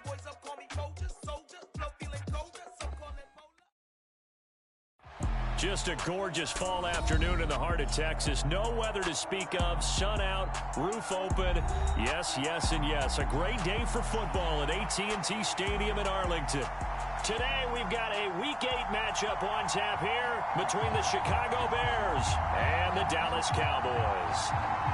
boys up, call me Folger, soldier, flow feeling colder, so call it polar. Just a gorgeous fall afternoon in the heart of Texas. No weather to speak of. Sun out, roof open. Yes, yes, and yes. A great day for football at AT&T Stadium in Arlington. Today, we've got a Week 8 matchup on tap here between the Chicago Bears and the Dallas Cowboys.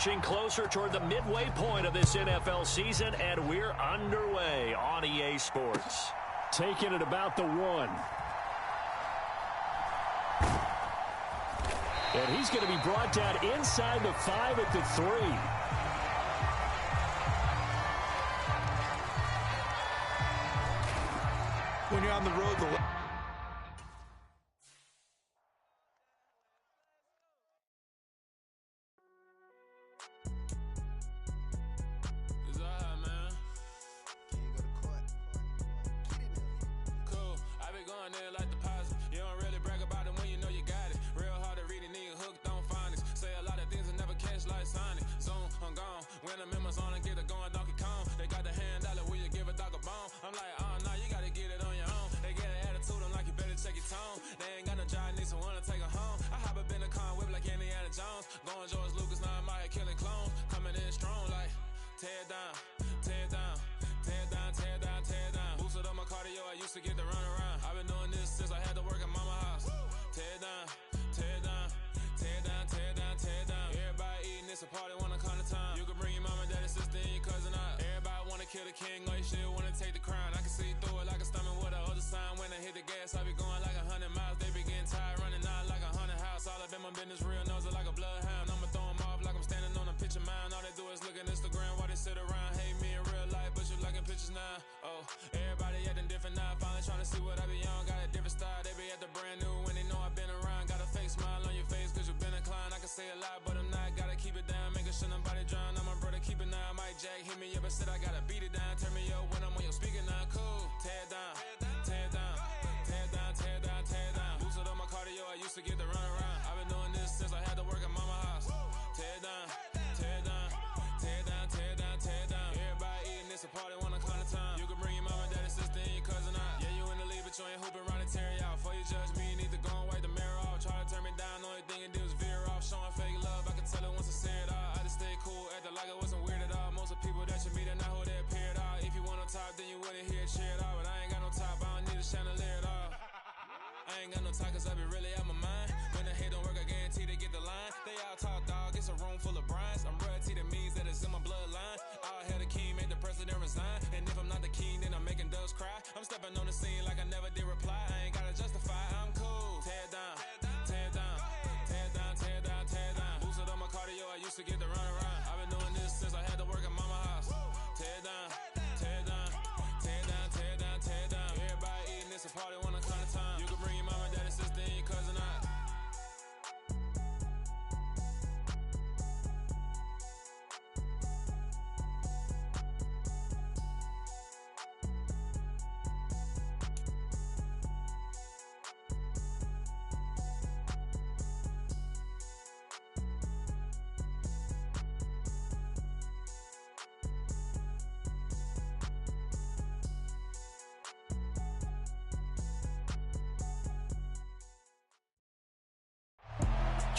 Lurching closer toward the midway point of this NFL season, and we're underway on EA Sports. Taking it about the 1. And he's going to be brought down inside the 5 at the 3. When you're on the road,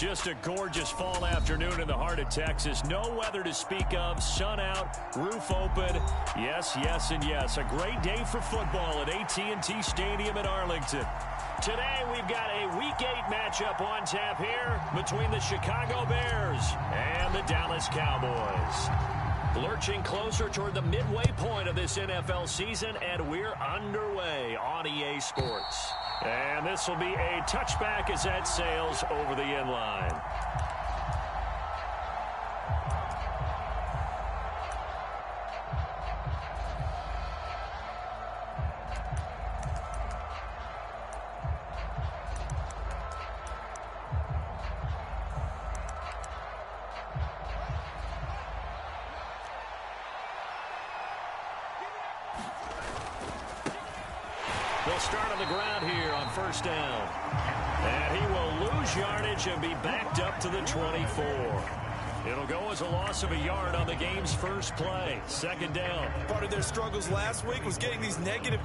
Just a gorgeous fall afternoon in the heart of Texas. No weather to speak of. Sun out, roof open. Yes, yes, and yes. A great day for football at AT&T Stadium in Arlington. Today, we've got a Week 8 matchup on tap here between the Chicago Bears and the Dallas Cowboys. Lurching closer toward the midway point of this NFL season, and we're underway on EA Sports. And this will be a touchback as that sails over the end line. They'll start on the ground here on first down. And he will lose yardage and be backed up to the 24. It'll go as a loss of a yard on the game's first play. Second down. Part of their struggles last week was getting these negative.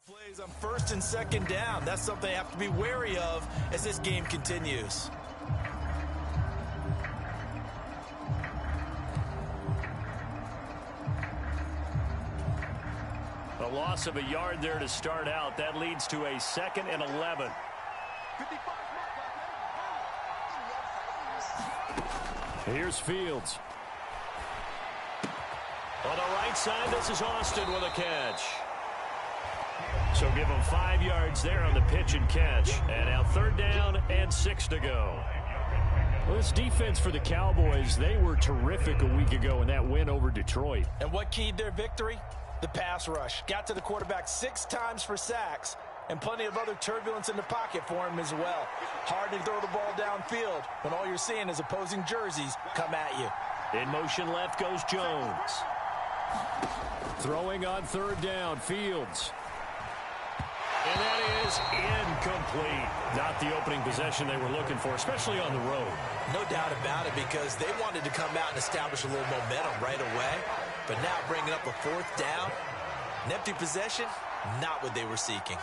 Plays on first and second down. That's something they have to be wary of as this game continues. A loss of a yard there to start out. That leads to a 2nd and 11. Here's Fields. On the right side, this is Austin with a catch. So give him 5 yards there on the pitch and catch. And now 3rd down and 6 to go. Well, this defense for the Cowboys, they were terrific a week ago in that win over Detroit. And what keyed their victory? The pass rush. Got to the quarterback 6 times for sacks, and plenty of other turbulence in the pocket for him as well. Hard to throw the ball downfield when all you're seeing is opposing jerseys come at you. In motion left goes Jones. Throwing on 3rd down, Fields. And that is incomplete. Not the opening possession they were looking for, especially on the road. No doubt about it, because they wanted to come out and establish a little momentum right away. But now bringing up a 4th down, an empty possession, not what they were seeking.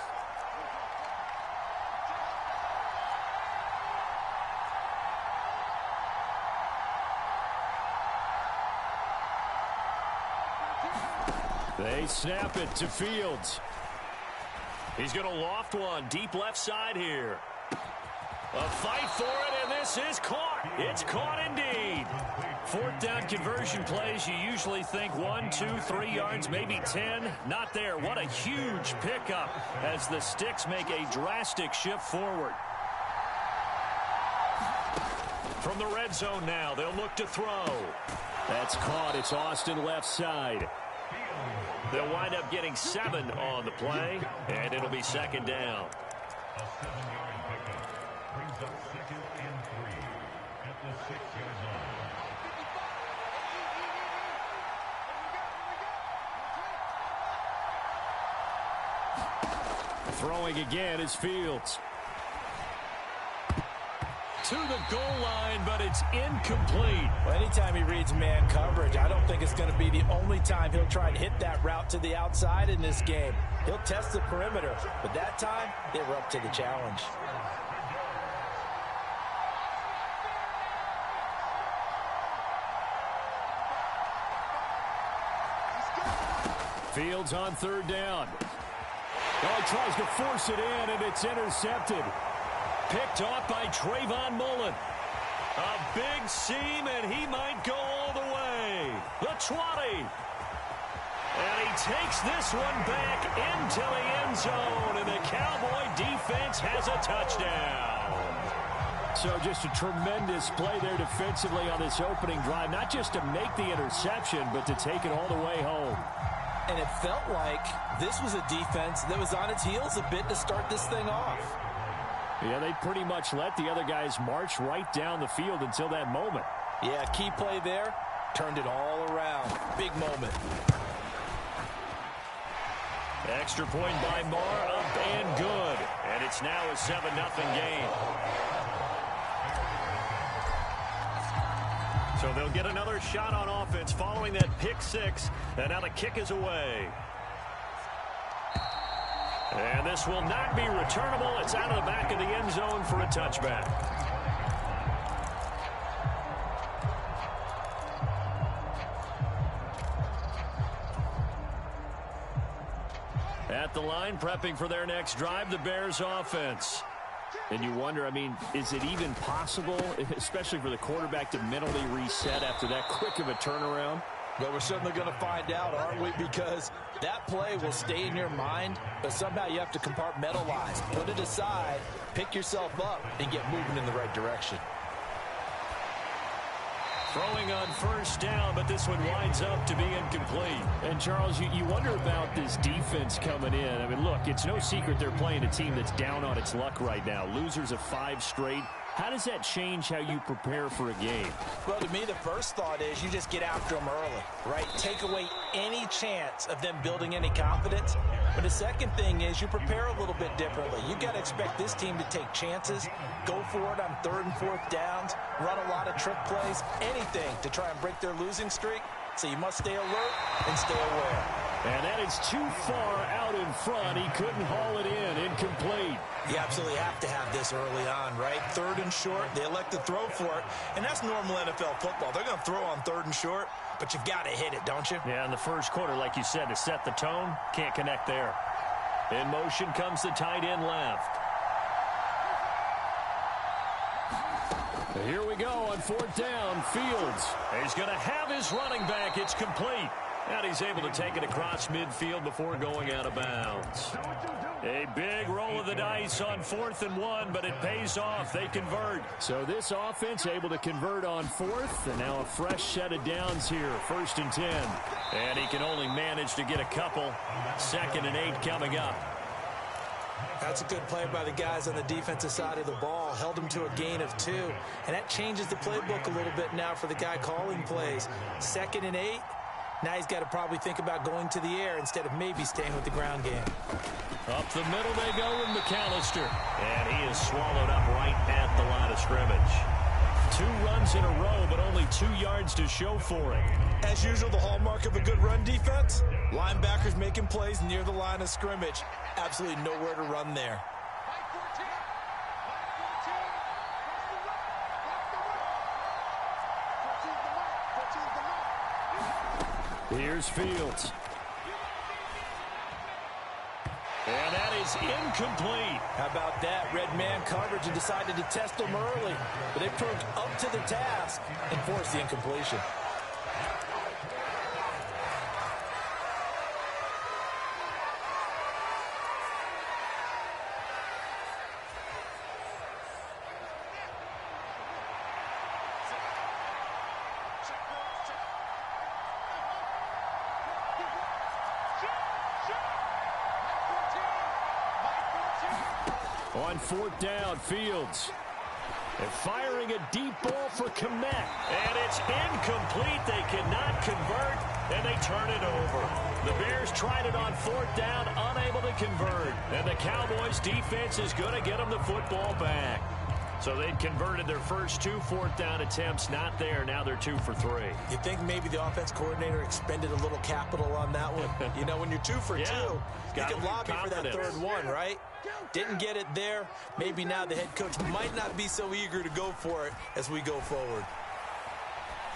They snap it to Fields. He's going to loft one deep left side here. A fight for it, and this is caught. It's caught indeed. 4th down conversion plays, you usually think 1, 2, 3 yards, maybe 10. Not there. What a huge pickup as the Sticks make a drastic shift forward. From the red zone now, they'll look to throw. That's caught. It's Austin left side. They'll wind up getting 7 on the play, and it'll be 2nd down. A 7-yard pickup brings up 2nd and 3 at the 6-yard line. Throwing again is Fields. To the goal line, but it's incomplete. Well, anytime he reads man coverage, I don't think it's going to be the only time he'll try and hit that route to the outside in this game. He'll test the perimeter, but that time, they were up to the challenge. Fields on 3rd down. Oh, he tries to force it in, and it's intercepted. Picked off by Trayvon Mullen. A big seam, and he might go all the way. The 20. And he takes this one back into the end zone, and the Cowboy defense has a touchdown. So just a tremendous play there defensively on this opening drive. Not just to make the interception, but to take it all the way home. And it felt like this was a defense that was on its heels a bit to start this thing off. Yeah, they pretty much let the other guys march right down the field until that moment. Yeah, key play there. Turned it all around. Big moment. Extra point by Marr, up and good. And it's now a 7-0 game. So they'll get another shot on offense following that pick 6. And now the kick is away. And this will not be returnable. It's out of the back of the end zone for a touchback. At the line, prepping for their next drive, the Bears offense. And you wonder, I mean, is it even possible, especially for the quarterback, to mentally reset after that quick of a turnaround? Well, we're certainly going to find out, aren't we? Because that play will stay in your mind, but somehow you have to compartmentalize, put it aside, pick yourself up, and get moving in the right direction. Throwing on first down, but this one winds up to be incomplete. And, Charles, you wonder about this defense coming in. I mean, look, it's no secret they're playing a team that's down on its luck right now. Losers of 5 straight. How does that change how you prepare for a game? Well, to me, the first thought is you just get after them early, right? Take away any chance of them building any confidence. But the second thing is you prepare a little bit differently. You got to expect this team to take chances, go for it on 3rd and 4th downs, run a lot of trick plays, anything to try and break their losing streak. So you must stay alert and stay aware. And that is too far out in front. He couldn't haul it in. Incomplete. You absolutely have to have this early on, right? 3rd and short, they elect to throw for it. And that's normal NFL football. They're going to throw on 3rd and short, but you've got to hit it, don't you? Yeah, in the first quarter, like you said, to set the tone, can't connect there. In motion comes the tight end left. Here we go on 4th down. Fields. He's going to have his running back. It's complete. And he's able to take it across midfield before going out of bounds. A big roll of the dice on 4th and 1, but it pays off. They convert. So this offense able to convert on 4th, and now a fresh set of downs here. 1st and 10. And he can only manage to get a couple. 2nd and 8 coming up. That's a good play by the guys on the defensive side of the ball. Held him to a gain of 2. And that changes the playbook a little bit now for the guy calling plays. 2nd and 8. Now he's got to probably think about going to the air instead of maybe staying with the ground game. Up the middle they go with McAllister. And he is swallowed up right at the line of scrimmage. 2 runs in a row, but only 2 yards to show for it. As usual, the hallmark of a good run defense, linebackers making plays near the line of scrimmage. Absolutely nowhere to run there. Here's Fields. And that is incomplete. How about that? Red man coverage and decided to test them early. But they proved up to the task and forced the incompletion. On 4th down, Fields. And firing a deep ball for Kmet. And it's incomplete. They cannot convert, and they turn it over. The Bears tried it on 4th down, unable to convert. And the Cowboys defense is going to get them the football back. So they'd converted their first 2 4th down attempts. Not there. Now they're 2 for 3. You think maybe the offense coordinator expended a little capital on that one? You know, when you're 2 for 2, you can lobby for that 3rd one, right? Didn't get it there. Maybe now the head coach might not be so eager to go for it as we go forward.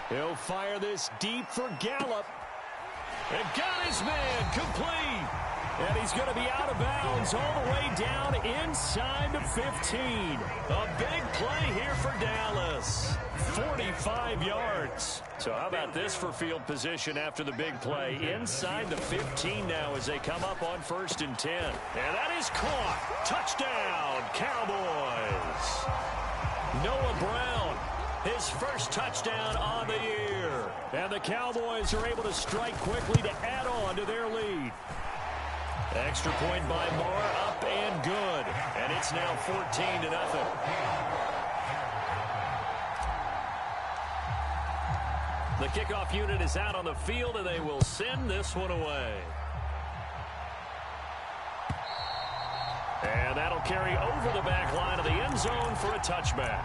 He'll fire this deep for Gallup. And got his man complete. And he's going to be out of bounds all the way down inside the 15. A big play here for Dallas. 45 yards. So how about this for field position after the big play? Inside the 15 now as they come up on 1st and 10. And that is caught. Touchdown, Cowboys. Noah Brown, his first touchdown on the year. And the Cowboys are able to strike quickly to add on to their lead. Extra point by Moore, up and good. And it's now 14-0. The kickoff unit is out on the field, and they will send this one away. And that'll carry over the back line of the end zone for a touchback.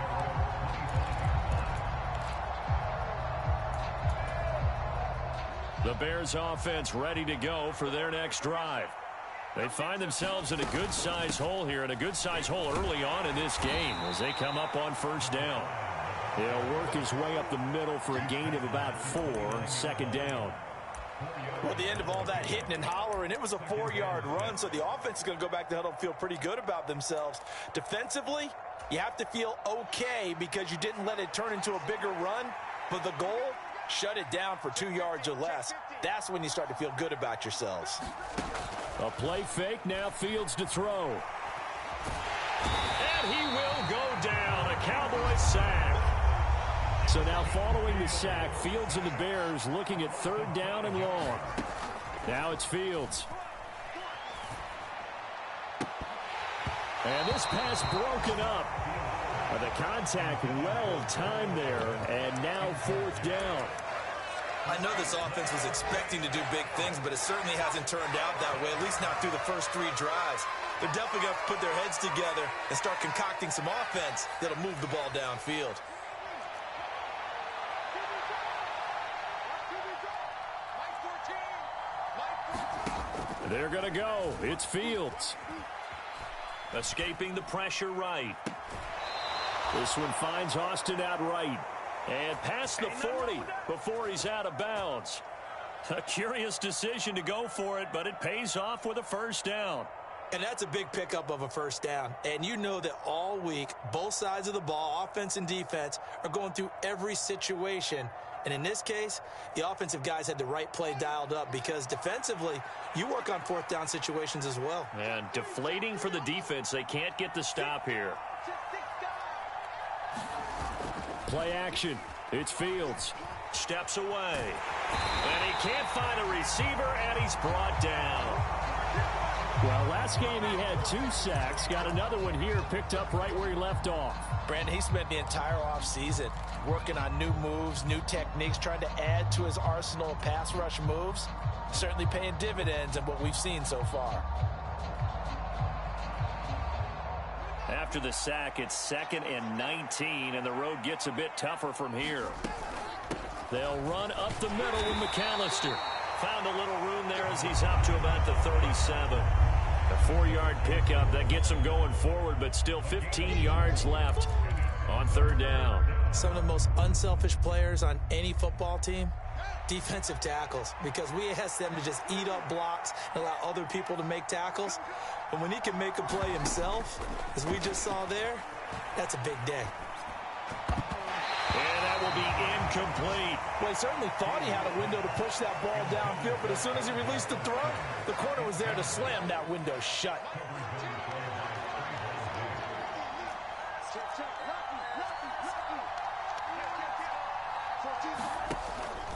The Bears offense ready to go for their next drive. They find themselves in a good-sized hole here, and a good-sized hole early on in this game as they come up on 1st down. He'll work his way up the middle for a gain of about 4, 2nd down. Well, the end of all that hitting and hollering, it was a 4-yard run, so the offense is going to go back to huddle and feel pretty good about themselves. Defensively, you have to feel okay because you didn't let it turn into a bigger run, but the goal, shut it down for 2 yards or less. That's when you start to feel good about yourselves. A play fake, now Fields to throw. And he will go down, a Cowboys sack. So now following the sack, Fields and the Bears looking at 3rd down and long. Now it's Fields. And this pass broken up. The contact well timed there, and now 4th down. I know this offense was expecting to do big things, but it certainly hasn't turned out that way, at least not through the first 3 drives. They're definitely going to put their heads together and start concocting some offense that'll move the ball downfield. They're going to go. It's Fields. Escaping the pressure right. This one finds Austin out right. And past the 40 before he's out of bounds. A curious decision to go for it, but it pays off with a 1st down. And that's a big pickup of a 1st down. And you know that all week, both sides of the ball, offense and defense, are going through every situation. And in this case, the offensive guys had the right play dialed up because defensively, you work on 4th down situations as well. And deflating for the defense. They can't get the stop here. Play action. It's Fields. Steps away. And he can't find a receiver, and he's brought down. Well, last game he had 2 sacks. Got another one here, picked up right where he left off. Brandon, he spent the entire offseason working on new moves, new techniques, trying to add to his arsenal of pass rush moves. Certainly paying dividends in what we've seen so far. After the sack, it's 2nd and 19, and the road gets a bit tougher from here. They'll run up the middle with McAllister. Found a little room there as he's up to about the 37. A 4-yard pickup that gets him going forward, but still 15 yards left on 3rd down. Some of the most unselfish players on any football team, defensive tackles, because we ask them to just eat up blocks and allow other people to make tackles. But when he can make a play himself, as we just saw there, that's a big day. And that will be incomplete. Well, he certainly thought he had a window to push that ball downfield, but as soon as he released the throw, the corner was there to slam that window shut.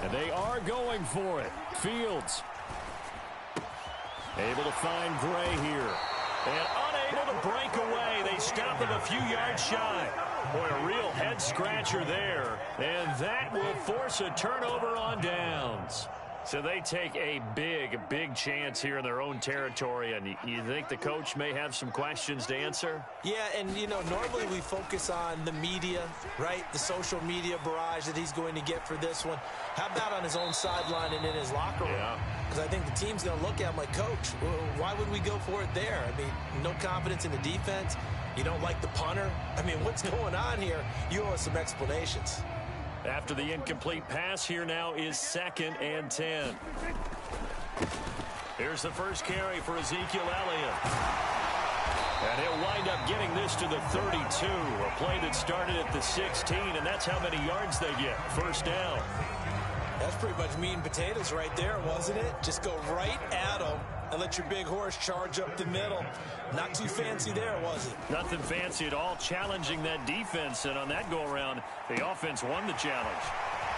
And they are going for it. Fields able to find Gray here. And unable to break away. They stop him a few yards shy. Boy, a real head-scratcher there. And that will force a turnover on downs. So they take a big chance here in their own territory. And you think the coach may have some questions to answer? Yeah, and, you know, normally we focus on the media, right? The social media barrage that he's going to get for this one. How about on his own sideline and in his locker room? Because I think the team's going to look at him like, Coach, why would we go for it there? I mean, no confidence in the defense. You don't like the punter. I mean, what's going on here? You owe us some explanations. After the incomplete pass, here now is 2nd and 10. Here's the first carry for Ezekiel Elliott. And he'll wind up getting this to the 32. A play that started at the 16, and that's how many yards they get. 1st down. That's pretty much meat and potatoes right there, wasn't it? Just go right at him and let your big horse charge up the middle. Not too fancy there, was it? Nothing fancy at all, challenging that defense. And on that go-around, the offense won the challenge.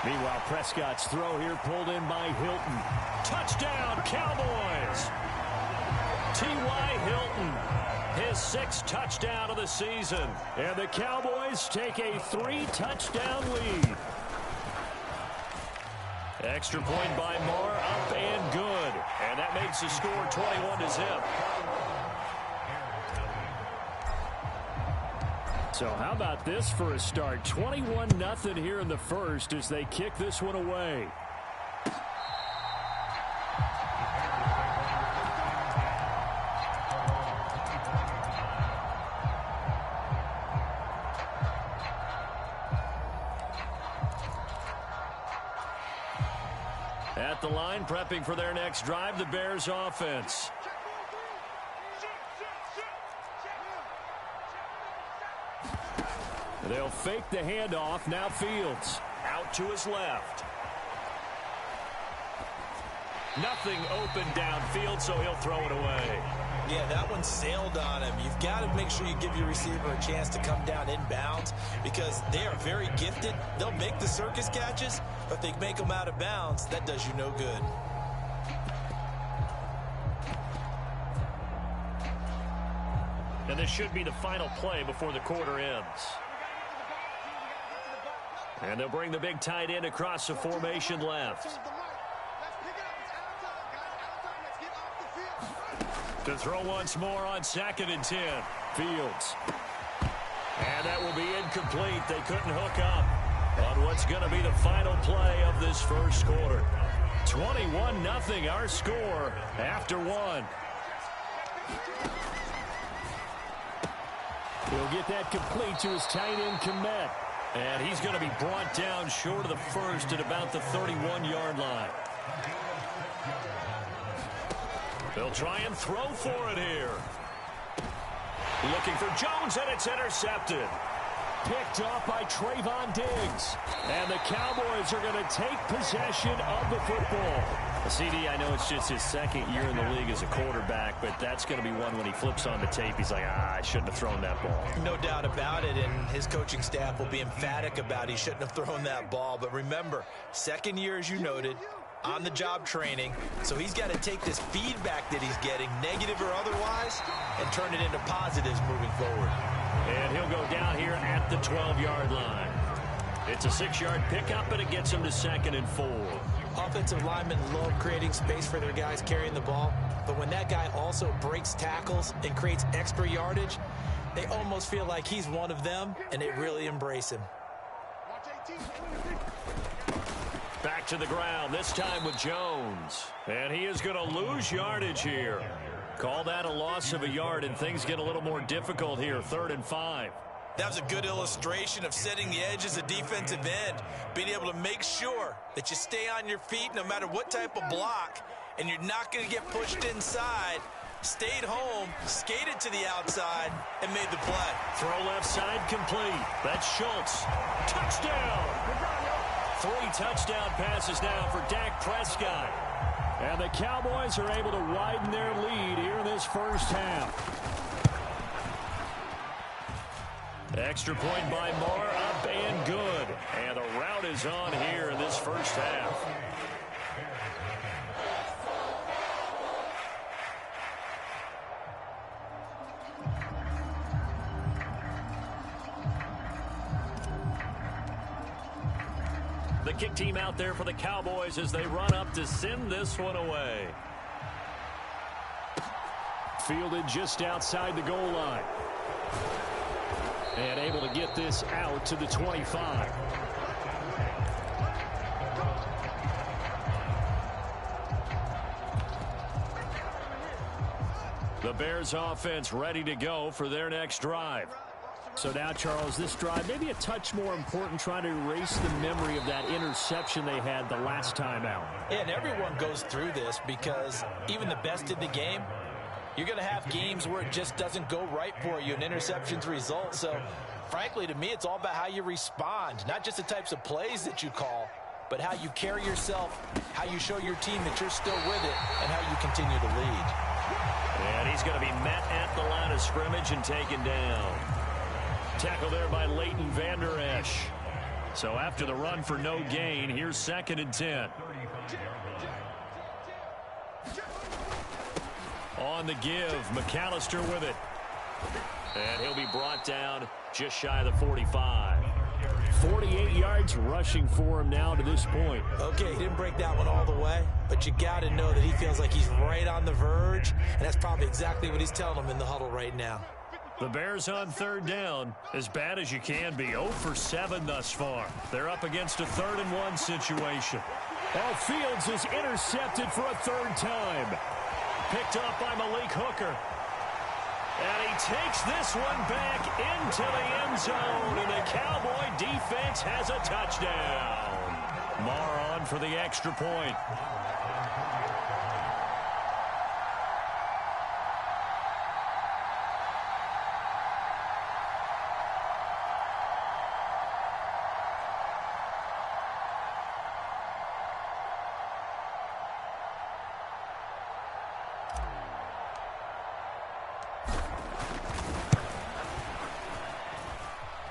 Meanwhile, Prescott's throw here pulled in by Hilton. Touchdown, Cowboys! T.Y. Hilton, his 6th touchdown of the season. And the Cowboys take a 3-touchdown lead. Extra point by Moore, up and good. And that makes the score 21-0. So how about this for a start? 21-0 here in the first as they kick this one away. At the line, prepping for their next drive, the Bears offense. They'll fake the handoff. Now Fields out to his left. Nothing open downfield, so he'll throw it away. Yeah, that one sailed on him. You've got to make sure you give your receiver a chance to come down inbounds because they are very gifted. They'll make the circus catches, but if they make them out of bounds, that does you no good. And this should be the final play before the quarter ends. And they'll bring the big tight end across the formation left. To throw once more on 2nd and 10. Fields. And that will be incomplete. They couldn't hook up on what's going to be the final play of this first quarter. 21-0 our score after one. He'll get that complete to his tight end Komet. And he's going to be brought down short of the first at about the 31-yard line. They'll try and throw for it here. Looking for Jones, and it's intercepted. Picked off by Trayvon Diggs. And the Cowboys are going to take possession of the football. CD, I know it's just his second year in the league as a quarterback, but that's going to be one when he flips on the tape. He's like, I shouldn't have thrown that ball. No doubt about it, and his coaching staff will be emphatic about he shouldn't have thrown that ball. But remember, second year, as you noted, on-the-job training, so he's got to take this feedback that he's getting, negative or otherwise, and turn it into positives moving forward. And he'll go down here at the 12-yard line. It's a 6-yard pickup, and it gets him to 2nd and 4. Offensive linemen love creating space for their guys carrying the ball, but when that guy also breaks tackles and creates extra yardage, they almost feel like he's one of them, and they really embrace him. Back to the ground, this time with Jones. And he is going to lose yardage here. Call that a loss of a yard, and things get a little more difficult here, 3rd and 5. That was a good illustration of setting the edge as a defensive end, being able to make sure that you stay on your feet no matter what type of block, and you're not going to get pushed inside. Stayed home, skated to the outside, and made the play. Throw left side complete. That's Schultz. Touchdown! 3 touchdown passes now for Dak Prescott. And the Cowboys are able to widen their lead here in this first half. Extra point by Marr, up and good. And the route is on here in this first half. The kick team out there for the Cowboys as they run up to send this one away. Fielded just outside the goal line. And able to get this out to the 25. The Bears offense ready to go for their next drive. So now, Charles, this drive maybe a touch more important, trying to erase the memory of that interception they had the last time out. Yeah, and everyone goes through this because even the best in the game, you're going to have games where it just doesn't go right for you, and interceptions result. So, frankly, to me, it's all about how you respond, not just the types of plays that you call, but how you carry yourself, how you show your team that you're still with it, and how you continue to lead. And he's going to be met at the line of scrimmage and taken down. Tackle there by Leighton Vander Esch. So after the run for no gain, here's 2nd and 10. On the give, McAllister with it. And he'll be brought down just shy of the 45. 48 yards rushing for him now to this point. Okay, he didn't break that one all the way, but you got to know that he feels like he's right on the verge, and that's probably exactly what he's telling them in the huddle right now. The Bears on 3rd down, as bad as you can be. 0 for 7 thus far. They're up against a 3rd and 1 situation. Fields is intercepted for a 3rd time. Picked up by Malik Hooker. And he takes this one back into the end zone, and the Cowboy defense has a touchdown. Marr on for the extra point.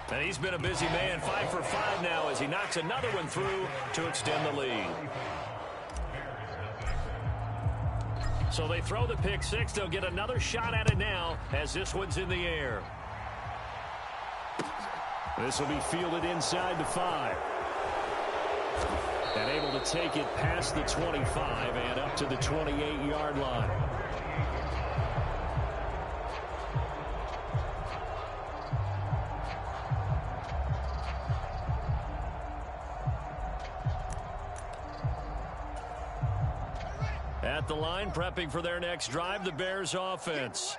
And he's been a busy man, 5 for 5 now as he knocks another one through to extend the lead. So they throw the pick six. They'll get another shot at it now as this one's in the air. This will be fielded inside the 5. And able to take it past the 25 and up to the 28-yard line. At the line, prepping for their next drive, the Bears offense.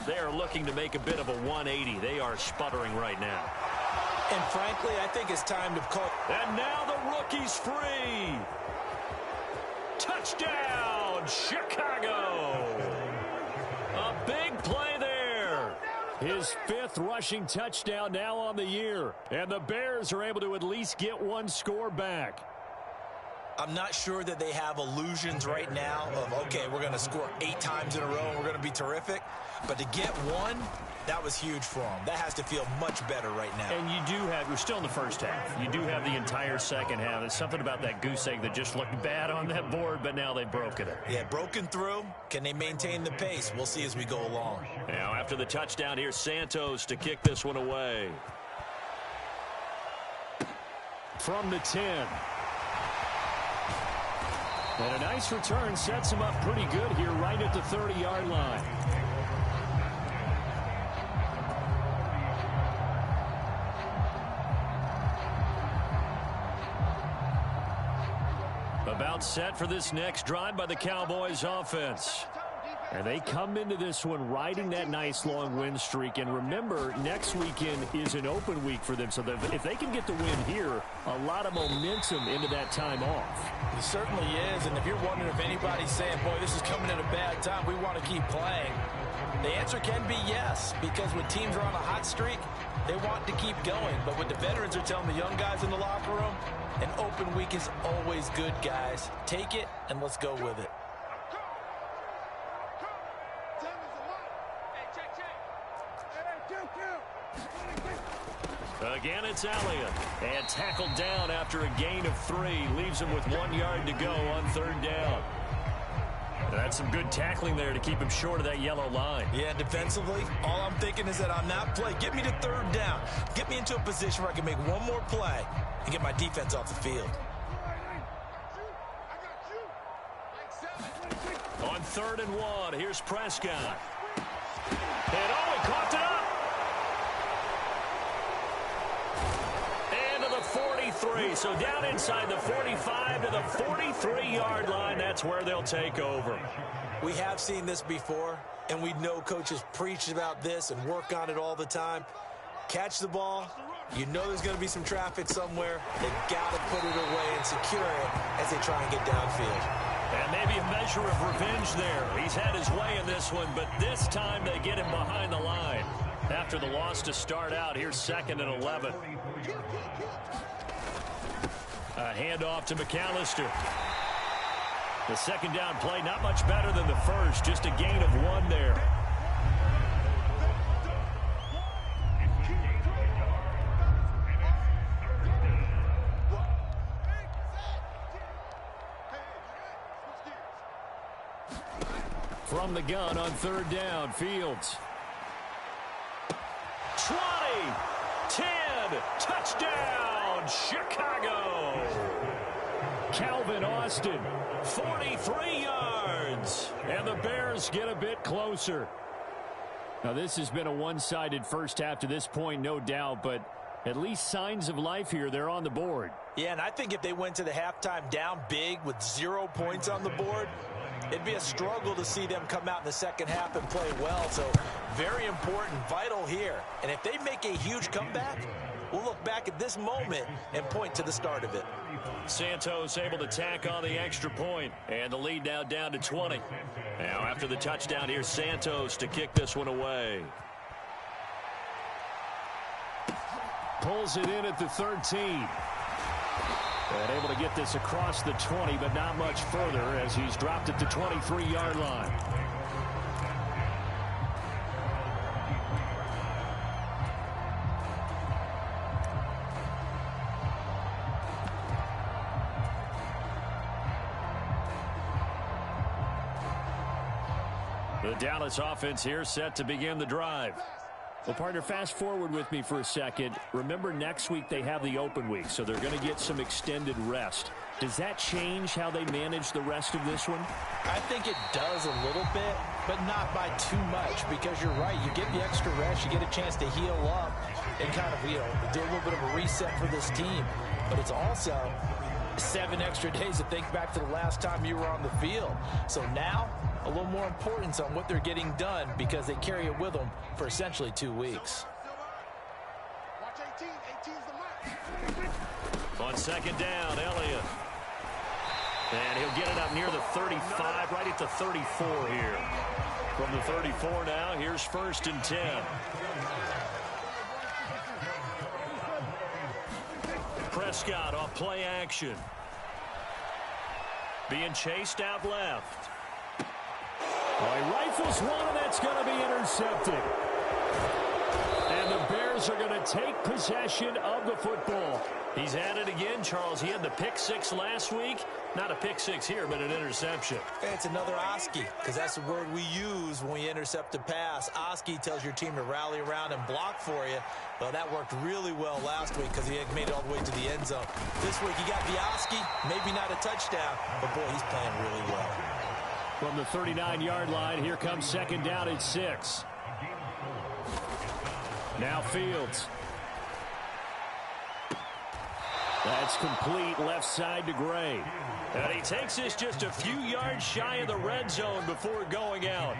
They are looking to make a bit of a 180. They are sputtering right now. And frankly, I think it's time to call. And now the rookie's free. Touchdown, Chicago. A big play there. His 5th rushing touchdown now on the year. And the Bears are able to at least get one score back. I'm not sure that they have illusions right now of, okay, we're going to score 8 times in a row and we're going to be terrific. But to get one, that was huge for them. That has to feel much better right now. And you do have, you're still in the first half. You do have the entire second half. There's something about that goose egg that just looked bad on that board, but now they've broken it. Yeah, broken through. Can they maintain the pace? We'll see as we go along. Now after the touchdown, here's Santos to kick this one away. From the 10. And a nice return sets him up pretty good here right at the 30-yard line. About set for this next drive by the Cowboys offense. And they come into this one riding that nice long win streak. And remember, next weekend is an open week for them. So that if they can get the win here, a lot of momentum into that time off. It certainly is. And if you're wondering if anybody's saying, boy, this is coming at a bad time, we want to keep playing, the answer can be yes. Because when teams are on a hot streak, they want to keep going. But what the veterans are telling the young guys in the locker room, an open week is always good, guys. Take it and let's go with it. Again, it's Elliott. And tackled down after a gain of 3. Leaves him with 1 yard to go on 3rd down. That's some good tackling there to keep him short of that yellow line. Yeah, defensively, all I'm thinking is that on that play, get me to 3rd down. Get me into a position where I can make one more play and get my defense off the field. On 3rd and 1, here's Prescott. And he caught it up. And to the 43. So down inside the 45 to the 43-yard line. That's where they'll take over. We have seen this before, and we know coaches preach about this and work on it all the time. Catch the ball. You know there's going to be some traffic somewhere. They've got to put it away and secure it as they try and get downfield. And maybe a measure of revenge there. He's had his way in this one, but this time they get him behind the line. After the loss to start out, here's 2nd and 11. A handoff to McAllister. The 2nd down play, not much better than the first, just a gain of 1 there. From the gun on 3rd down, Fields. 20, 10, touchdown, Chicago. Calvin Austin, 43 yards. And the Bears get a bit closer. Now, this has been a one-sided first half to this point, no doubt, but at least signs of life here. They're on the board. Yeah, and I think if they went to the halftime down big with 0 points on the board, it'd be a struggle to see them come out in the second half and play well. So very important, vital here. And if they make a huge comeback, we'll look back at this moment and point to the start of it. Santos able to tack on the extra point, and the lead now down to 20. Now after the touchdown, here's Santos to kick this one away. Pulls it in at the 13. And able to get this across the 20, but not much further as he's dropped it to 23-yard line. The Dallas offense here set to begin the drive. Well, partner, fast forward with me for a second. Remember, next week they have the open week, so they're going to get some extended rest. Does that change how they manage the rest of this one? I think it does a little bit, but not by too much, because you're right. You get the extra rest, you get a chance to heal up and kind of, do a little bit of a reset for this team. But it's also 7 extra days to think back to the last time you were on the field. So now, a little more importance on what they're getting done because they carry it with them for essentially 2 weeks. On second down, Elliott. And he'll get it up near the 35, right at the 34 here. From the 34 now, here's 1st and 10. Prescott off play action. Being chased out left. Well, he rifles one, and that's going to be intercepted. And the Bears are going to take possession of the football. He's at it again, Charles. He had the pick 6 last week. Not a pick 6 here, but an interception. It's another Oski, because that's the word we use when we intercept a pass. Oski tells your team to rally around and block for you. Well, that worked really well last week because he had made it all the way to the end zone. This week he got the Oski, maybe not a touchdown, but boy, he's playing really well. From the 39-yard line, here comes second down at 6. Now Fields. That's complete left side to Gray. And he takes this just a few yards shy of the red zone before going out.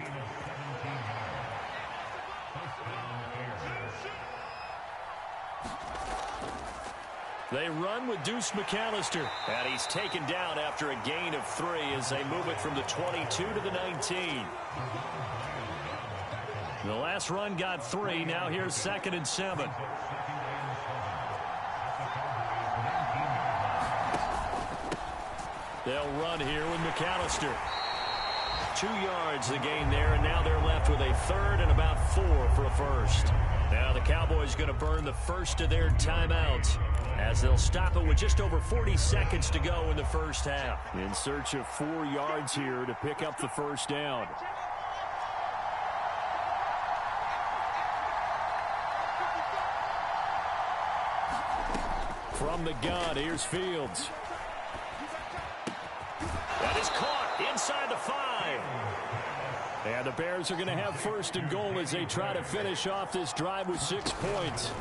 They run with Deuce McAllister. And he's taken down after a gain of 3 as they move it from the 22 to the 19. The last run got 3. Now here's 2nd and 7. They'll run here with McAllister. 2 yards the gain there, and now they're left with a 3rd and about 4 for a first. Now the Cowboys going to burn the first of their timeouts as they'll stop it with just over 40 seconds to go in the first half. In search of 4 yards here to pick up the first down. From the gun, here's Fields. That is caught inside the 5. And the Bears are going to have 1st and goal as they try to finish off this drive with 6 points.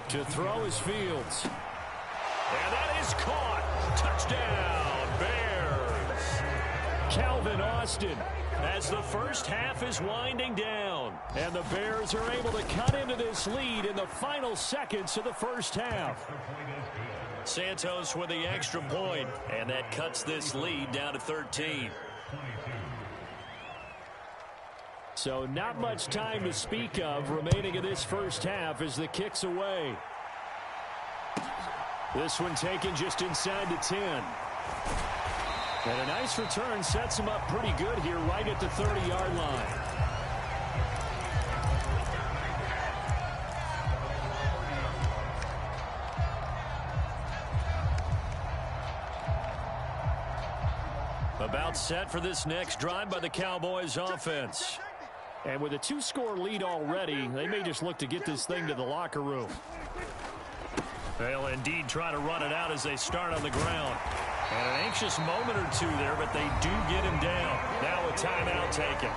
To throw is Fields. And that is caught. Touchdown, Bears. Calvin Austin as the first half is winding down. And the Bears are able to cut into this lead in the final seconds of the first half. Santos with the extra point, and that cuts this lead down to 13. So not much time to speak of remaining in this first half as the kick's away. This one taken just inside the 10. And a nice return sets him up pretty good here right at the 30-yard line. About set for this next drive by the Cowboys offense. And with a 2-score lead already, they may just look to get this thing to the locker room. They'll indeed try to run it out as they start on the ground. And an anxious moment or two there, but they do get him down. Now a timeout taken.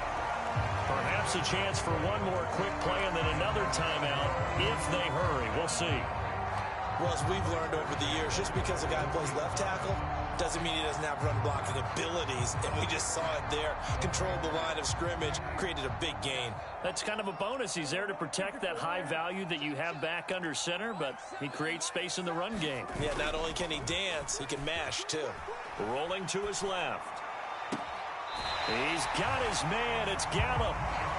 Perhaps a chance for one more quick play and then another timeout if they hurry. We'll see. Well, as we've learned over the years, just because a guy plays left tackle doesn't mean he doesn't have run-blocking abilities, and we just saw it there. Controlled the line of scrimmage, created a big gain. That's kind of a bonus. He's there to protect that high value that you have back under center, but he creates space in the run game. Yeah, not only can he dance, he can mash, too. Rolling to his left. He's got his man. It's Gallup.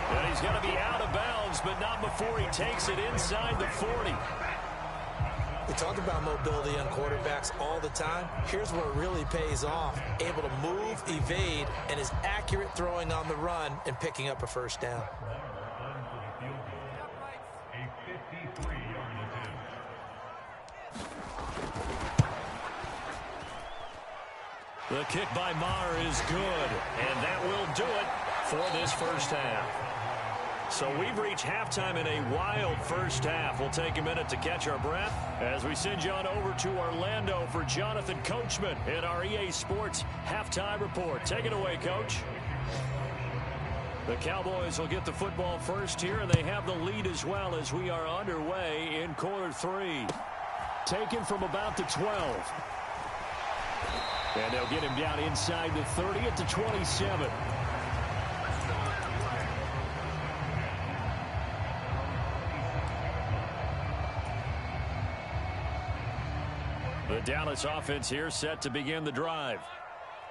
And he's going to be out of bounds, but not before he takes it inside the 40. We talk about mobility on quarterbacks all the time. Here's where it really pays off. Able to move, evade, and is accurate throwing on the run and picking up a first down. The kick by Maher is good, and that will do it for this first half. So we've reached halftime in a wild first half. We'll take a minute to catch our breath as we send you on over to Orlando for Jonathan Coachman in our EA Sports Halftime Report. Take it away, Coach. The Cowboys will get the football first here, and they have the lead as well as we are underway in quarter 3. Taken from about the 12. And they'll get him down inside the 30 at the 27. The Dallas offense here set to begin the drive.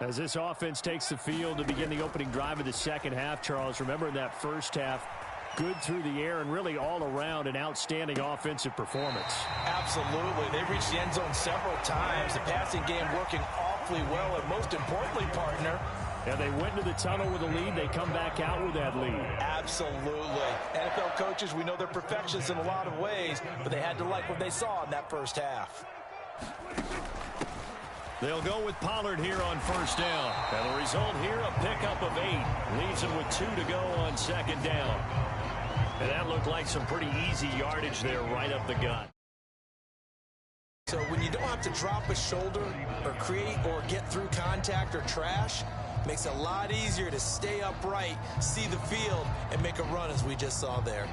As this offense takes the field to begin the opening drive of the second half, Charles, remember in that first half, good through the air and really all around an outstanding offensive performance. Absolutely. They've reached the end zone several times. The passing game working awfully well, and most importantly, partner, and they went into the tunnel with a lead. They come back out with that lead. Absolutely. NFL coaches, we know they're perfectionists in a lot of ways, but they had to like what they saw in that first half. They'll go with Pollard here on first down. And the result here, a pickup of 8. Leaves them with 2 to go on second down. And that looked like some pretty easy yardage there right up the gut. So when you don't have to drop a shoulder or create or get through contact or trash, makes it a lot easier to stay upright, see the field, and make a run as we just saw there.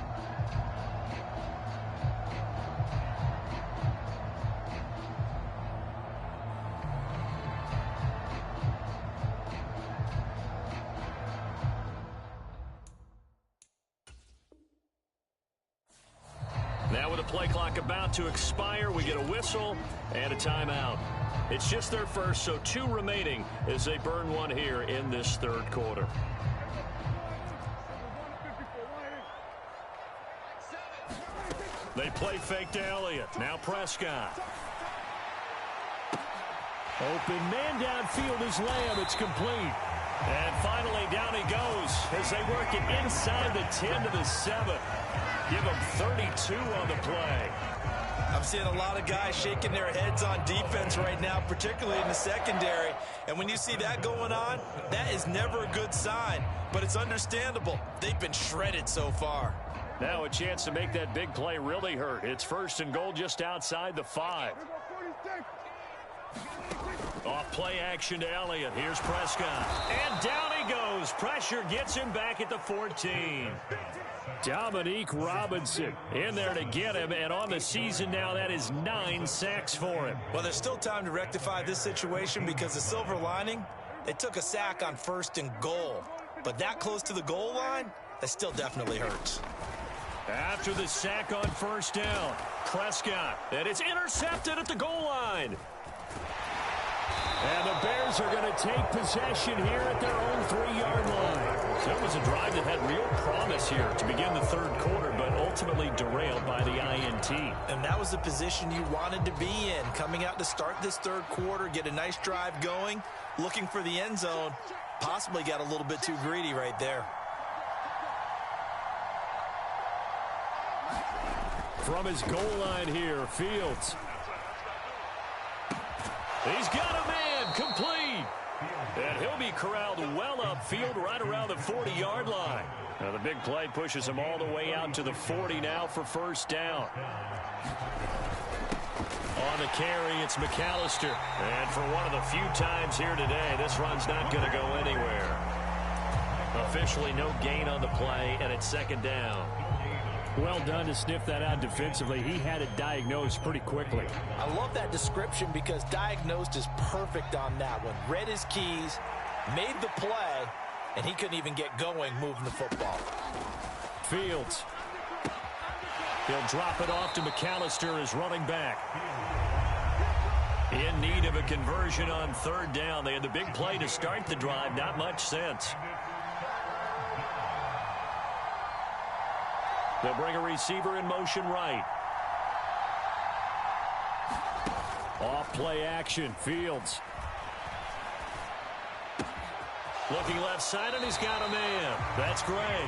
Now with the play clock about to expire, we get a whistle and a timeout. It's just their first, so 2 remaining as they burn 1 here in this third quarter. They play fake to Elliott. Now Prescott. Open man downfield is Lamb. It's complete. And finally down he goes as they work it inside the 10 to the 7. Give him 32 on the play. I'm seeing a lot of guys shaking their heads on defense right now, particularly in the secondary. And when you see that going on, that is never a good sign. But it's understandable. They've been shredded so far. Now a chance to make that big play really hurt. It's first and goal just outside the 5. Off play action to Elliott. Here's Prescott. And down he goes. Pressure gets him back at the 14. Dominique Robinson in there to get him, and on the season now, that is 9 sacks for him. Well, there's still time to rectify this situation because the silver lining, they took a sack on first and goal. But that close to the goal line, that still definitely hurts. After the sack on first down, Prescott, and it's intercepted at the goal line. And the Bears are going to take possession here at their own 3-yard line. So it was a drive that had real promise here to begin the third quarter, but ultimately derailed by the INT. And that was the position you wanted to be in, coming out to start this third quarter, get a nice drive going, looking for the end zone. Possibly got a little bit too greedy right there. From his goal line here, Fields. He's got a man, complete. And he'll be corralled well upfield right around the 40-yard line. Now the big play pushes him all the way out to the 40 now for first down. On the carry, it's McAllister. And for one of the few times here today, this run's not going to go anywhere. Officially no gain on the play, and it's second down. Well done to sniff that out defensively. He had it diagnosed pretty quickly. I love that description because diagnosed is perfect on that one. Read his keys, made the play, and he couldn't even get going moving the football. Fields. He'll drop it off to McAllister as running back. In need of a conversion on third down. They had the big play to start the drive. Not much sense. They'll bring a receiver in motion right. Off play action. Fields. Looking left side, and he's got a man. That's Gray.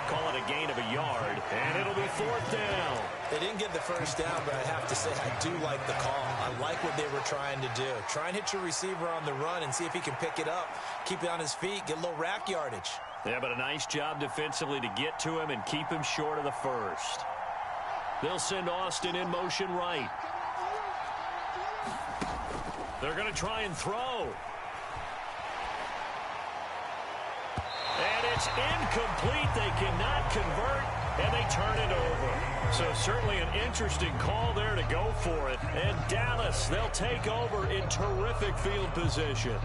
Call it a gain of a yard, and it'll be fourth down. They didn't get the first down, but I have to say I do like the call. I like what they were trying to do. Try and hit your receiver on the run and see if he can pick it up. Keep it on his feet, get a little rack yardage. Yeah, but a nice job defensively to get to him and keep him short of the first. They'll send Austin in motion right. They're going to try and throw. And it's incomplete. They cannot convert, and they turn it over. So certainly an interesting call there to go for it. And Dallas, they'll take over in terrific field position.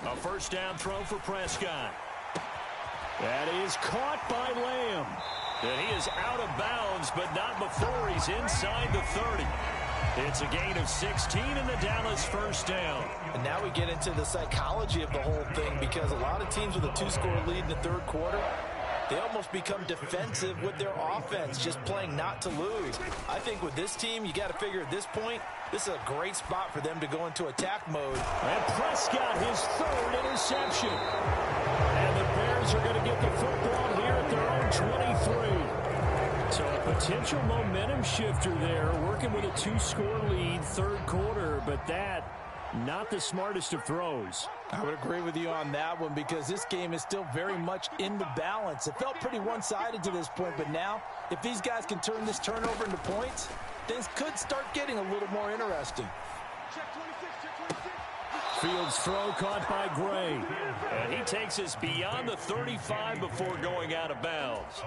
A first down throw for Prescott. That is caught by Lamb. And he is out of bounds, but not before he's inside the 30. It's a gain of 16 in the Dallas first down. And now we get into the psychology of the whole thing, because a lot of teams with a 2-score lead in the third quarter, they almost become defensive with their offense, just playing not to lose. I think with this team, you got to figure at this point, this is a great spot for them to go into attack mode. And Prescott, his third interception. And the Bears are going to get the football here at their own 23. So a potential momentum shifter there, working with a 2-score lead, third quarter, but that, not the smartest of throws. I would agree with you on that one, because this game is still very much in the balance. It felt pretty one-sided to this point, but now, if these guys can turn this turnover into points, things could start getting a little more interesting. Fields throw caught by Gray. And he takes us beyond the 35 before going out of bounds.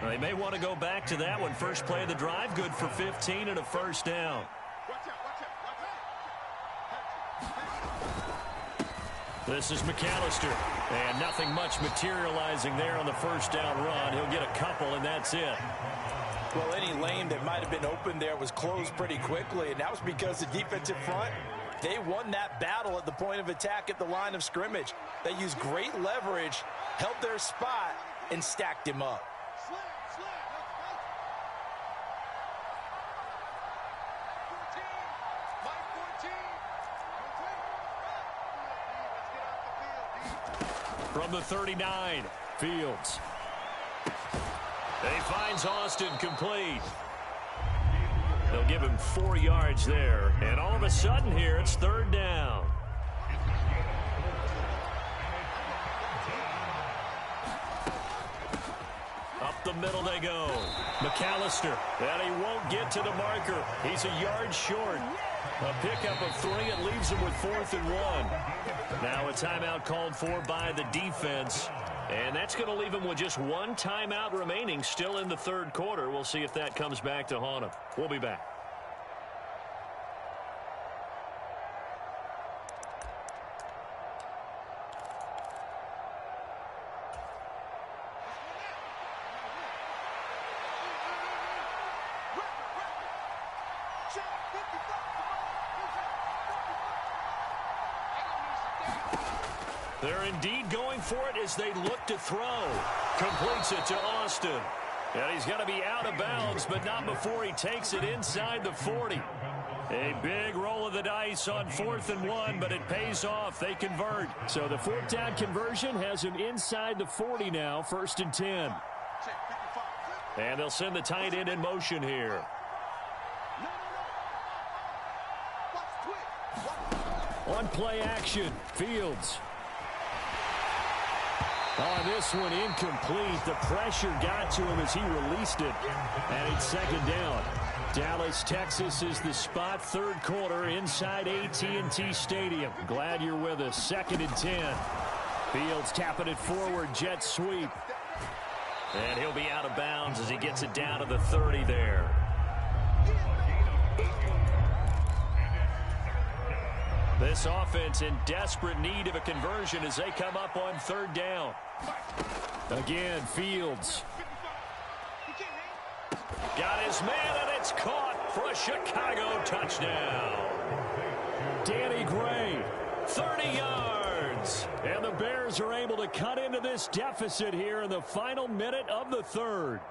They may want to go back to that one. First play of the drive, good for 15 and a first down. This is McAllister. And nothing much materializing there on the first down run. He'll get a couple, and that's it. Well, any lane that might have been open there was closed pretty quickly, and that was because the defensive front, they won that battle at the point of attack at the line of scrimmage. They used great leverage, held their spot, and stacked him up. From the 39, Fields. He finds Austin complete. They'll give him 4 yards there. And all of a sudden here, it's third down. Up the middle they go. McAllister. And he won't get to the marker. He's a yard short. A pickup of 3. It leaves him with 4th and 1. Now a timeout called for by the defense. And that's going to leave him with just 1 timeout remaining still in the third quarter. We'll see if that comes back to haunt him. We'll be back. They're indeed going for it as they look to throw. Completes it to Austin. And he's going to be out of bounds, but not before he takes it inside the 40. A big roll of the dice on 4th and 1, but it pays off. They convert. So the 4th down conversion has him inside the 40 now, 1st and 10. And they'll send the tight end in motion here. On play action, Fields. Oh, this one incomplete. The pressure got to him as he released it. And it's second down. Dallas, Texas is the spot, third quarter inside AT&T Stadium. Glad you're with us. 2nd and 10. Fields tapping it forward, jet sweep. And he'll be out of bounds as he gets it down to the 30 there. This offense in desperate need of a conversion as they come up on 3rd down. Again, Fields. Got his man, and it's caught for a Chicago touchdown. Danny Gray, 30 yards. And the Bears are able to cut into this deficit here in the final minute of the 3rd.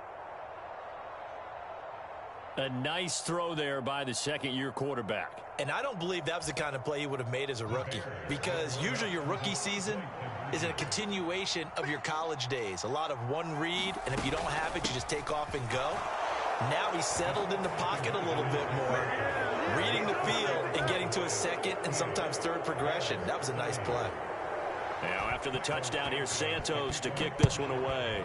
A nice throw there by the second-year quarterback. And I don't believe that was the kind of play he would have made as a rookie, because usually your rookie season is a continuation of your college days. A lot of one read, and if you don't have it, you just take off and go. Now he's settled in the pocket a little bit more, reading the field and getting to a second and sometimes third progression. That was a nice play. Now after the touchdown, here's Santos to kick this one away.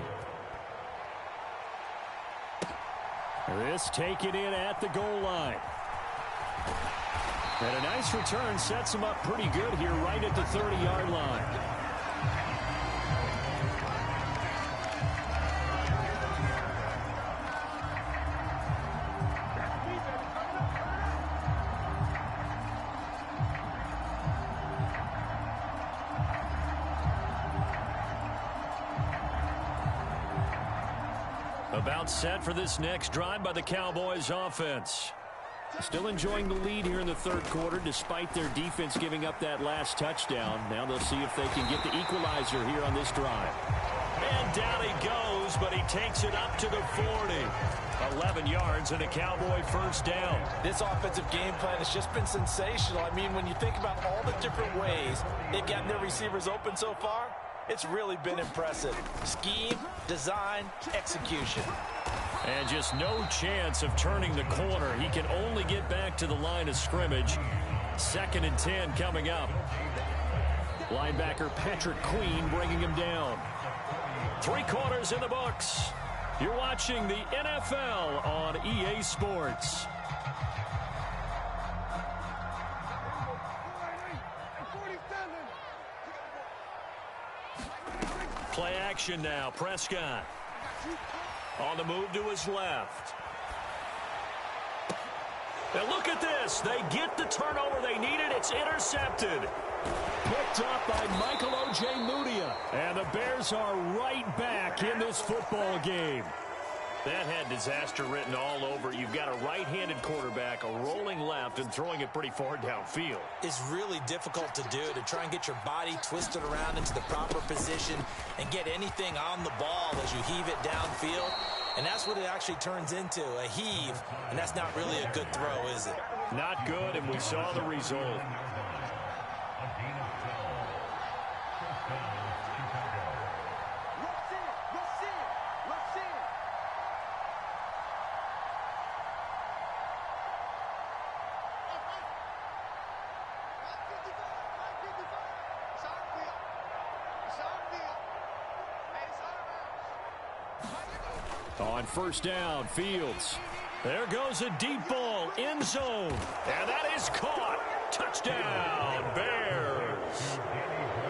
This taken in at the goal line. And a nice return sets him up pretty good here right at the 30-yard line. About set for this next drive by the Cowboys offense. Still enjoying the lead here in the 3rd quarter despite their defense giving up that last touchdown. Now they'll see if they can get the equalizer here on this drive. And down he goes, but he takes it up to the 40. 11 yards and a Cowboy first down. This offensive game plan has just been sensational. I mean, when you think about all the different ways they've gotten their receivers open so far, it's really been impressive. Scheme, design, execution. And just no chance of turning the corner. He can only get back to the line of scrimmage. 2nd and 10 coming up. Linebacker Patrick Queen bringing him down. 3 quarters in the books. You're watching the NFL on EA Sports. Play action now. Prescott on the move to his left. And look at this. They get the turnover they needed. It's intercepted. Picked up by Michael O.J. Mudia. And the Bears are right back in this football game. That had disaster written all over it. You've got a right-handed quarterback, a rolling left, and throwing it pretty far downfield. It's really difficult to do, to try and get your body twisted around into the proper position and get anything on the ball as you heave it downfield. And that's what it actually turns into, a heave. And that's not really a good throw, is it? Not good, and we saw the result. On first down, Fields. There goes a deep ball, end zone. And that is caught. Touchdown, Bears.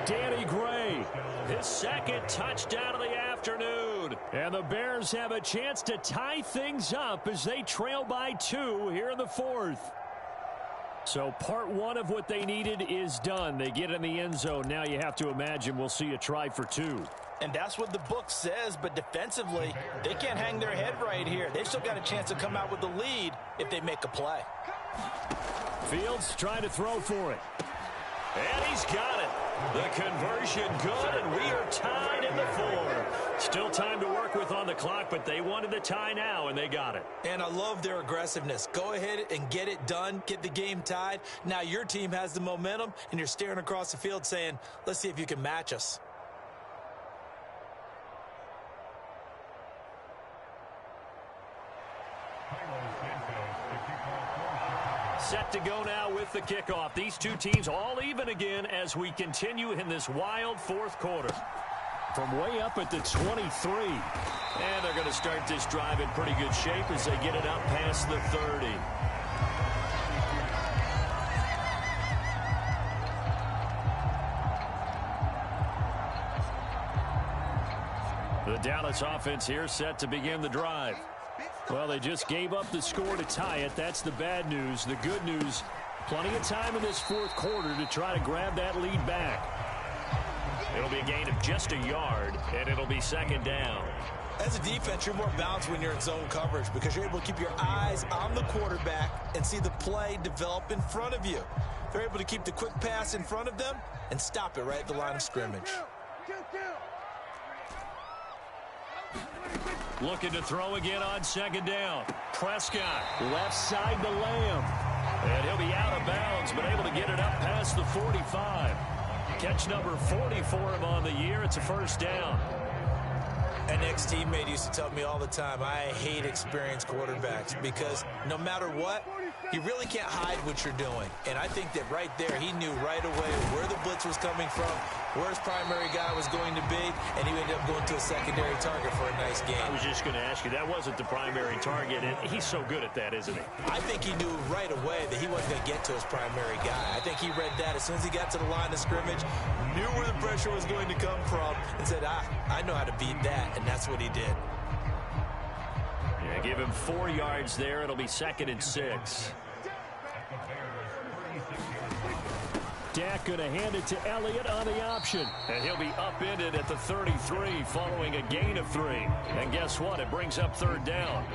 Danny Gray, his 2nd touchdown of the afternoon. And the Bears have a chance to tie things up as they trail by 2 here in the 4th. So part 1 of what they needed is done. They get in the end zone. Now you have to imagine we'll see a try for 2. And that's what the book says, but defensively, they can't hang their head right here. They've still got a chance to come out with the lead if they make a play. Fields trying to throw for it. And he's got it. The conversion good, and we are tied in the 4th. Still time to work with on the clock, but they wanted the tie now, and they got it. And I love their aggressiveness. Go ahead and get it done, get the game tied. Now your team has the momentum, and you're staring across the field saying, let's see if you can match us. Set to go now with the kickoff. These two teams all even again as we continue in this wild 4th quarter. from way up at the 23. And they're going to start this drive in pretty good shape as they get it up past the 30. The Dallas offense here set to begin the drive. Well, they just gave up the score to tie it. That's the bad news. The good news, plenty of time in this fourth quarter to try to grab that lead back. It'll be a gain of just a yard, and it'll be second down. As a defense, you're more balanced when you're in zone coverage because you're able to keep your eyes on the quarterback and see the play develop in front of you. They're able to keep the quick pass in front of them and stop it right at the line of scrimmage. Looking to throw again on second down. Prescott, left side to Lamb. And he'll be out of bounds, but able to get it up past the 45. Catch number 40 for him on the year. It's a first down. An ex-teammate used to tell me all the time, I hate experienced quarterbacks because no matter what, you really can't hide what you're doing. And I think that right there, he knew right away where the blitz was coming from, where his primary guy was going to be, and he ended up going to a secondary target for a nice game. I was just going to ask you, that wasn't the primary target, and he's so good at that, isn't he? I think he knew right away that he wasn't going to get to his primary guy. I think he read that as soon as he got to the line of scrimmage, knew where the pressure was going to come from, and said, I know how to beat that, and that's what he did. Yeah, give him 4 yards there. It'll be 2nd and 6. Dak going to hand it to Elliott on the option. And he'll be upended at the 33 following a gain of 3. And guess what? It brings up 3rd down.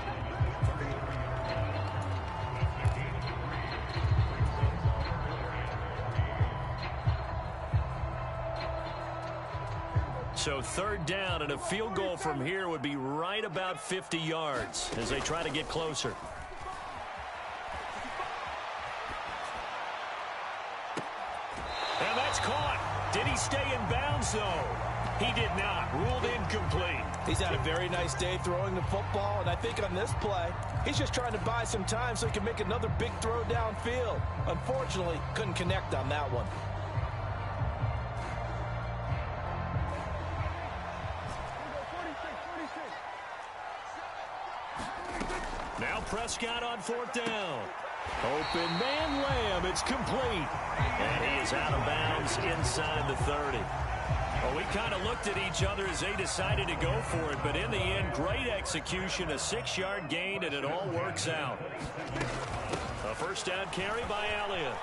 So 3rd down, and a field goal from here would be right about 50 yards as they try to get closer. And that's caught. Did he stay in bounds, though? He did not. Ruled incomplete. He's had a very nice day throwing the football, and I think on this play, he's just trying to buy some time so he can make another big throw downfield. Unfortunately, couldn't connect on that one. Now Prescott on 4th down. Open man Lamb. It's complete. And he is out of bounds inside the 30. Well, we kind of looked at each other as they decided to go for it. But in the end, great execution, a 6-yard gain, and it all works out. A first down carry by Elliott.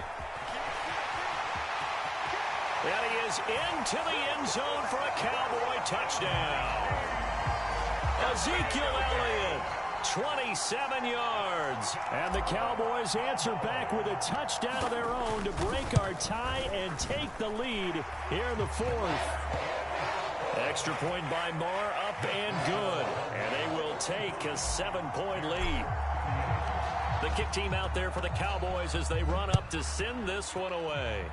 And he is into the end zone for a Cowboy touchdown. Ezekiel Elliott. 27 yards. And the Cowboys answer back with a touchdown of their own to break our tie and take the lead here in the 4th. Extra point by Marr, up and good. And they will take a 7-point lead. The kick team out there for the Cowboys as they run up to send this one away.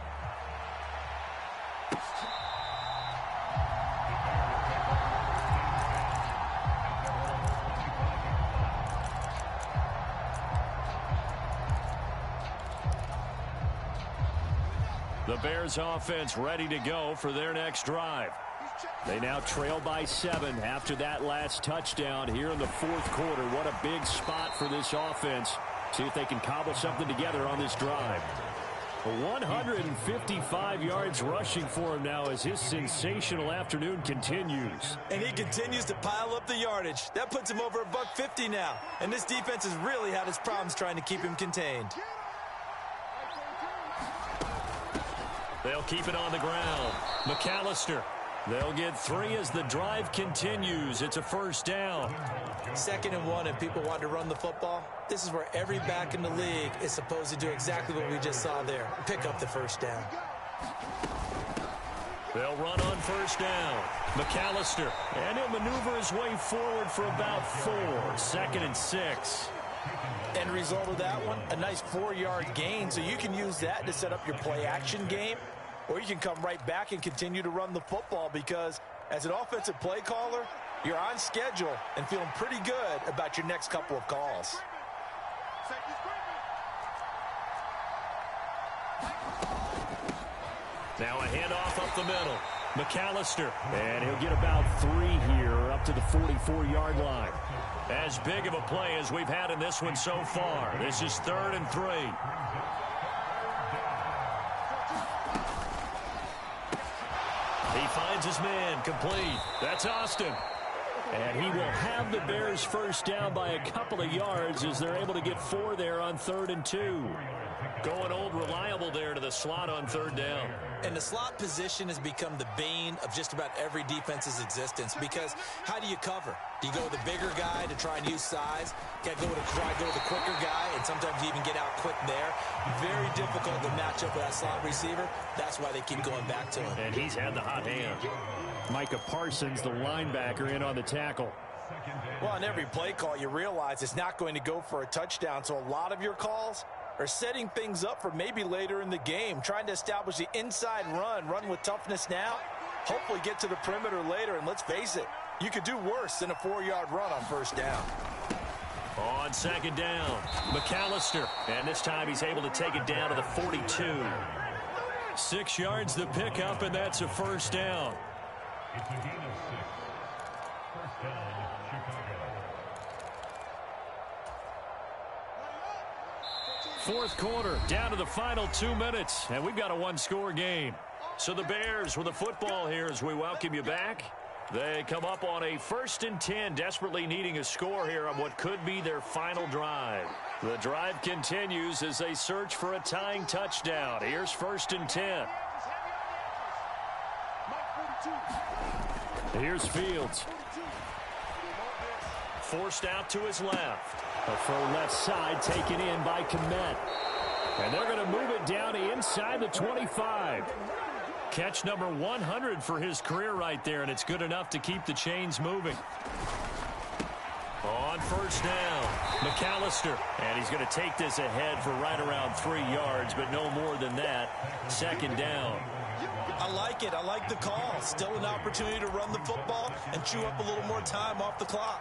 The Bears offense ready to go for their next drive. They now trail by 7 after that last touchdown here in the 4th quarter. What a big spot for this offense. See if they can cobble something together on this drive. 155 yards rushing for him now as his sensational afternoon continues. And he continues to pile up the yardage. That puts him over $150 now. And this defense has really had its problems trying to keep him contained. They'll keep it on the ground. McAllister. They'll get 3 as the drive continues. It's a first down. 2nd and 1, and people want to run the football. This is where every back in the league is supposed to do exactly what we just saw there. Pick up the first down. They'll run on first down. McAllister. And he'll maneuver his way forward for about 4. 2nd and 6. End result of that one, a nice 4-yard gain, so you can use that to set up your play-action game, or you can come right back and continue to run the football because as an offensive play caller, you're on schedule and feeling pretty good about your next couple of calls. Now a handoff up the middle. McAllister. And he'll get about 3 here up to the 44-yard line. As big of a play as we've had in this one so far. This is 3rd and 3. He finds his man, complete. That's Austin. And he will have the Bears first down by a couple of yards as they're able to get 4 there on 3rd and 2. Going old reliable there to the slot on 3rd down. And the slot position has become the bane of just about every defense's existence, because how do you cover? Do you go with a bigger guy to try and use size? Got to go with a quicker guy, and sometimes you even get out quick there. Very difficult to match up with that slot receiver. That's why they keep going back to him. And he's had the hot hand. Micah Parsons, the linebacker, in on the tackle. Well, on every play call, you realize it's not going to go for a touchdown, so a lot of your calls are setting things up for maybe later in the game, trying to establish the inside run with toughness now, hopefully get to the perimeter later, and let's face it, you could do worse than a 4-yard run on 1st down. On 2nd down, McAllister, and this time he's able to take it down to the 42. 6 yards the pickup, and that's a 1st down. It's a gain of 6. 1st down, Chicago. 4th quarter, down to the final 2 minutes, and we've got a 1-score game. So the Bears with the football here as we welcome you back. They come up on a 1st and 10, desperately needing a score here on what could be their final drive. The drive continues as they search for a tying touchdown. Here's 1st and 10. Here's Fields. Forced out to his left. A far left side taken in by Kmet. And they're going to move it down to inside the 25. Catch number 100 for his career right there, and it's good enough to keep the chains moving. On 1st down, McAllister. And he's going to take this ahead for right around 3 yards, but no more than that. 2nd down. I like it. I like the call. Still an opportunity to run the football and chew up a little more time off the clock.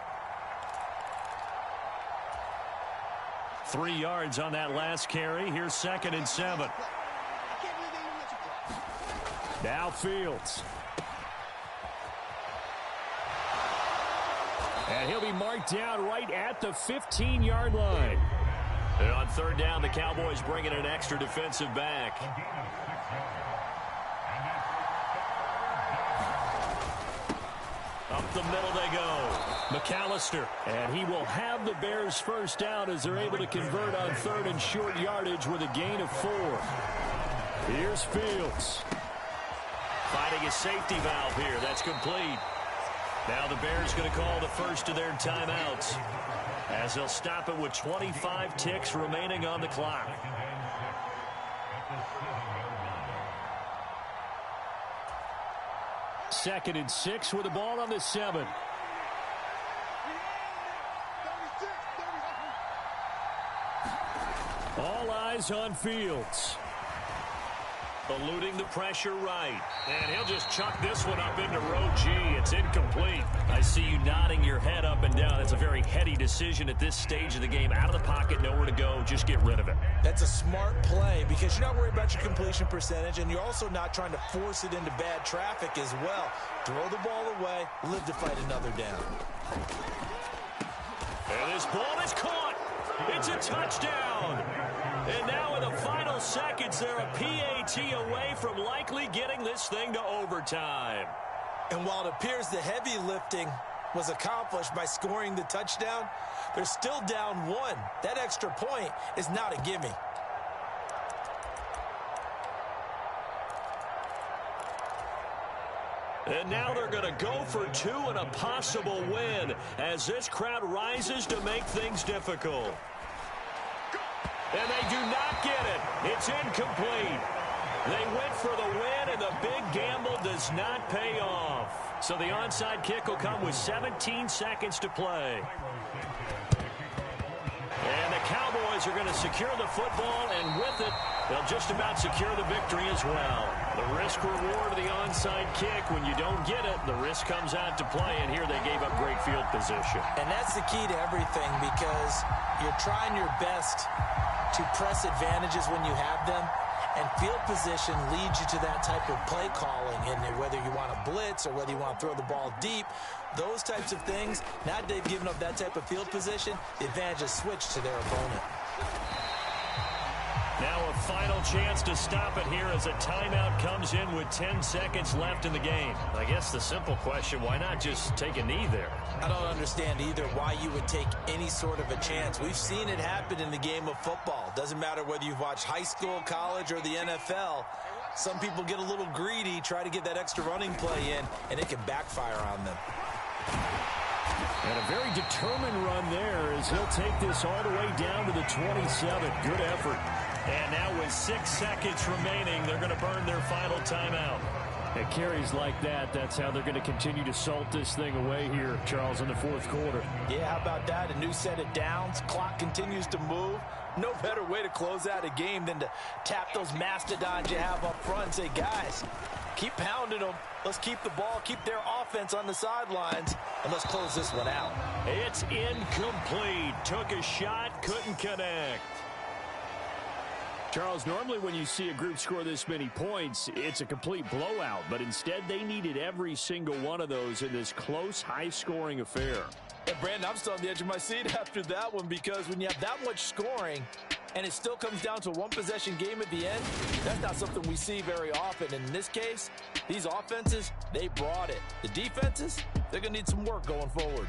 3 yards on that last carry. Here's 2nd and 7. Now Fields. And he'll be marked down right at the 15-yard line. And on 3rd down, the Cowboys bring in an extra defensive back. Up the middle they go. McAllister. And he will have the Bears first down as they're able to convert on 3rd and short yardage with a gain of 4. Here's Fields. Finding a safety valve here. That's complete. Now the Bears going to call the first of their timeouts as they'll stop it with 25 ticks remaining on the clock. 2nd and 6 with the ball on the 7. All eyes on Fields. Eluding the pressure right. And he'll just chuck this one up into row G. It's incomplete. I see you nodding your head up and down. That's a very heady decision at this stage of the game. Out of the pocket, nowhere to go. Just get rid of it. That's a smart play because you're not worried about your completion percentage, and you're also not trying to force it into bad traffic as well. Throw the ball away, live to fight another down. And this ball is caught. It's a touchdown. And now in the final seconds, they're a PAT away from likely getting this thing to overtime. And while it appears the heavy lifting was accomplished by scoring the touchdown, they're still down 1. That extra point is not a gimme. And now they're going to go for 2 and a possible win as this crowd rises to make things difficult. And they do not get it. It's incomplete. They went for the win, and the big gamble does not pay off. So the onside kick will come with 17 seconds to play. And the Cowboys are going to secure the football, and with it, they'll just about secure the victory as well. The risk-reward of the onside kick, when you don't get it, the risk comes out to play, and here they gave up great field position. And that's the key to everything because you're trying your best to press advantages when you have them, And field position leads you to that type of play calling, and whether you want to blitz or whether you want to throw the ball deep, those types of things. Now they've given up that type of field position, the advantage is switched to their opponent. Now a final chance to stop it here as a timeout comes in with 10 seconds left in the game. I guess the simple question, why not just take a knee there? I don't understand either why you would take any sort of a chance. We've seen it happen in the game of football. Doesn't matter whether you've watched high school, college, or the NFL. Some people get a little greedy, try to get that extra running play in, and it can backfire on them. And a very determined run there as he'll take this all the way down to the 27. Good effort. And now with 6 seconds remaining, they're going to burn their final timeout. At carries like that, that's how they're going to continue to salt this thing away here, Charles, in the fourth quarter. Yeah, how about that? A new set of downs. Clock continues to move. No better way to close out a game than to tap those mastodons you have up front and say, guys, keep pounding them. Let's keep the ball, keep their offense on the sidelines, and let's close this one out. It's incomplete. Took a shot, couldn't connect. Charles, normally when you see a group score this many points, it's a complete blowout. But instead, they needed every single one of those in this close, high-scoring affair. And Brandon, I'm still on the edge of my seat after that one because when you have that much scoring and it still comes down to a one-possession game at the end, that's not something we see very often. And in this case, these offenses, they brought it. The defenses, they're going to need some work going forward.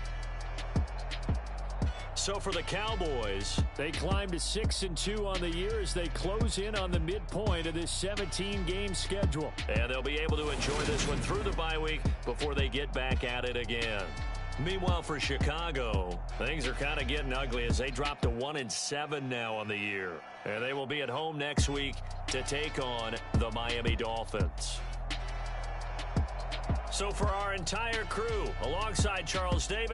So for the Cowboys, they climb to 6-2 on the year as they close in on the midpoint of this 17-game schedule. And they'll be able to enjoy this one through the bye week before they get back at it again. Meanwhile, for Chicago, things are kind of getting ugly as they drop to 1-7 now on the year. And they will be at home next week to take on the Miami Dolphins. So for our entire crew, alongside Charles Davis,